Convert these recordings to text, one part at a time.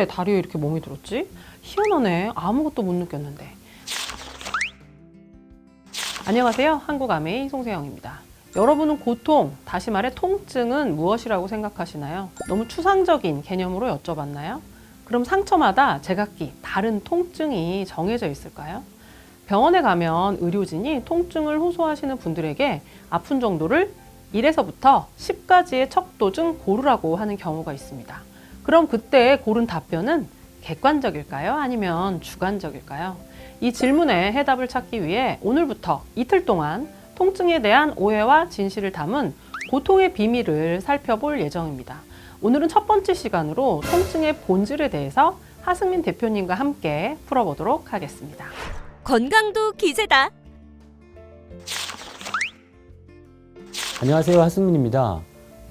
어떻게 다리에 이렇게 멍이 들었지? 희한하네. 아무것도 못 느꼈는데. 안녕하세요. 한국아메이 송세영입니다. 여러분은 고통, 다시 말해 통증은 무엇이라고 생각하시나요? 너무 추상적인 개념으로 여쭤봤나요? 그럼 상처마다 제각기 다른 통증이 정해져 있을까요? 병원에 가면 의료진이 통증을 호소하시는 분들에게 아픈 정도를 1에서부터 10까지의 척도 중 고르라고 하는 경우가 있습니다. 그럼 그때 고른 답변은 객관적일까요? 아니면 주관적일까요? 이 질문에 해답을 찾기 위해 오늘부터 이틀 동안 통증에 대한 오해와 진실을 담은 고통의 비밀을 살펴볼 예정입니다. 오늘은 첫 번째 시간으로 통증의 본질에 대해서 하승민 대표님과 함께 풀어보도록 하겠습니다. 건강도 기세다. 안녕하세요. 하승민입니다.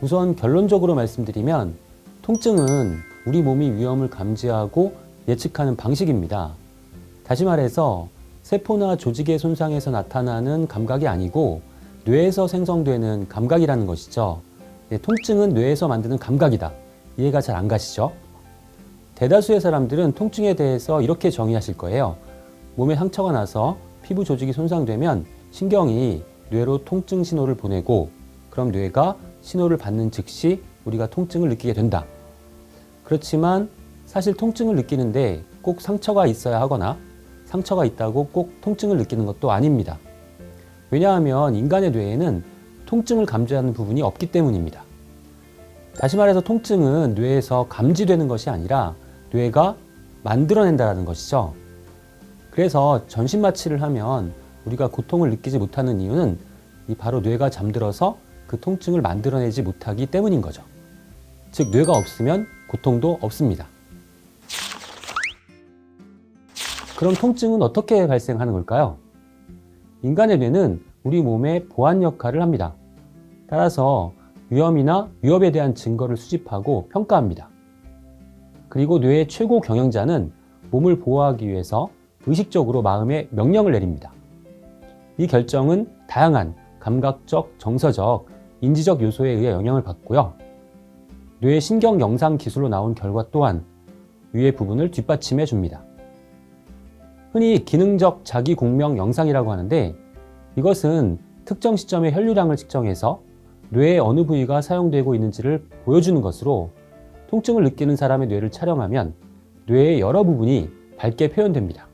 우선 결론적으로 말씀드리면 통증은 우리 몸이 위험을 감지하고 예측하는 방식입니다. 다시 말해서 세포나 조직의 손상에서 나타나는 감각이 아니고 뇌에서 생성되는 감각이라는 것이죠. 통증은 뇌에서 만드는 감각이다. 이해가 잘 안 가시죠? 대다수의 사람들은 통증에 대해서 이렇게 정의하실 거예요. 몸에 상처가 나서 피부 조직이 손상되면 신경이 뇌로 통증 신호를 보내고 그럼 뇌가 신호를 받는 즉시 우리가 통증을 느끼게 된다. 그렇지만 사실 통증을 느끼는데 꼭 상처가 있어야 하거나 상처가 있다고 꼭 통증을 느끼는 것도 아닙니다. 왜냐하면 인간의 뇌에는 통증을 감지하는 부분이 없기 때문입니다. 다시 말해서 통증은 뇌에서 감지되는 것이 아니라 뇌가 만들어낸다는 것이죠. 그래서 전신마취를 하면 우리가 고통을 느끼지 못하는 이유는 바로 뇌가 잠들어서 그 통증을 만들어내지 못하기 때문인 거죠. 즉 뇌가 없으면 고통도 없습니다. 그럼 통증은 어떻게 발생하는 걸까요? 인간의 뇌는 우리 몸의 보안 역할을 합니다. 따라서 위험이나 위협에 대한 증거를 수집하고 평가합니다. 그리고 뇌의 최고 경영자는 몸을 보호하기 위해서 의식적으로 마음에 명령을 내립니다. 이 결정은 다양한 감각적, 정서적, 인지적 요소에 의해 영향을 받고요. 뇌의 신경 영상 기술로 나온 결과 또한 위의 부분을 뒷받침해 줍니다. 흔히 기능적 자기 공명 영상이라고 하는데 이것은 특정 시점의 혈류량을 측정해서 뇌의 어느 부위가 사용되고 있는지를 보여주는 것으로 통증을 느끼는 사람의 뇌를 촬영하면 뇌의 여러 부분이 밝게 표현됩니다.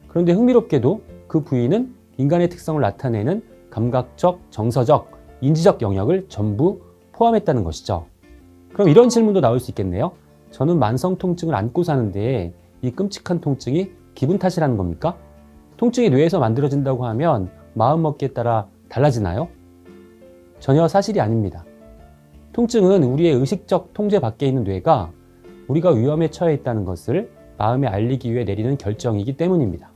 그런데 흥미롭게도 그 부위는 인간의 특성을 나타내는 감각적, 정서적, 인지적 영역을 전부 포함했다는 것이죠. 그럼 이런 질문도 나올 수 있겠네요. 저는 만성 통증을 안고 사는데 이 끔찍한 통증이 기분 탓이라는 겁니까? 통증이 뇌에서 만들어진다고 하면 마음먹기에 따라 달라지나요? 전혀 사실이 아닙니다. 통증은 우리의 의식적 통제 밖에 있는 뇌가 우리가 위험에 처해 있다는 것을 마음에 알리기 위해 내리는 결정이기 때문입니다.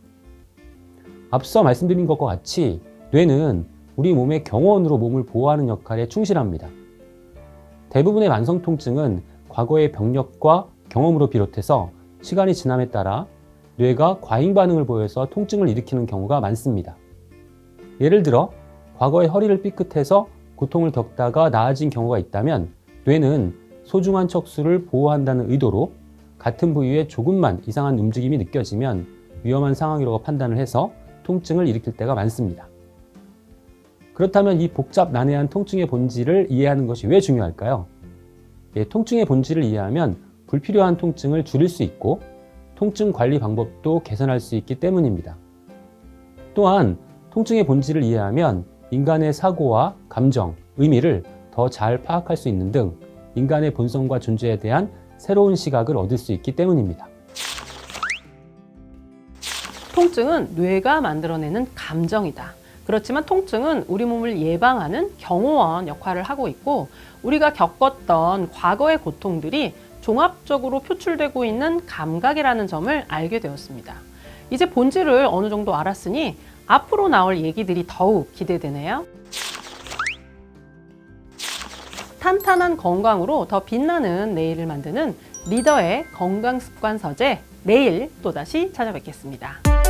앞서 말씀드린 것과 같이 뇌는 우리 몸의 경호원으로 몸을 보호하는 역할에 충실합니다. 대부분의 만성 통증은 과거의 병력과 경험으로 비롯해서 시간이 지남에 따라 뇌가 과잉 반응을 보여서 통증을 일으키는 경우가 많습니다. 예를 들어 과거에 허리를 삐끗해서 고통을 겪다가 나아진 경우가 있다면 뇌는 소중한 척수를 보호한다는 의도로 같은 부위에 조금만 이상한 움직임이 느껴지면 위험한 상황이라고 판단을 해서 통증을 일으킬 때가 많습니다. 그렇다면 이 복잡 난해한 통증의 본질을 이해하는 것이 왜 중요할까요? 통증의 본질을 이해하면 불필요한 통증을 줄일 수 있고 통증 관리 방법도 개선할 수 있기 때문입니다. 또한 통증의 본질을 이해하면 인간의 사고와 감정, 의미를 더 잘 파악할 수 있는 등 인간의 본성과 존재에 대한 새로운 시각을 얻을 수 있기 때문입니다. 통증은 뇌가 만들어내는 감정이다. 그렇지만 통증은 우리 몸을 예방하는 경호원 역할을 하고 있고 우리가 겪었던 과거의 고통들이 종합적으로 표출되고 있는 감각이라는 점을 알게 되었습니다. 이제 본질을 어느 정도 알았으니 앞으로 나올 얘기들이 더욱 기대되네요. 탄탄한 건강으로 더 빛나는 내일을 만드는 리더의 건강습관 서재, 내일 또다시 찾아뵙겠습니다.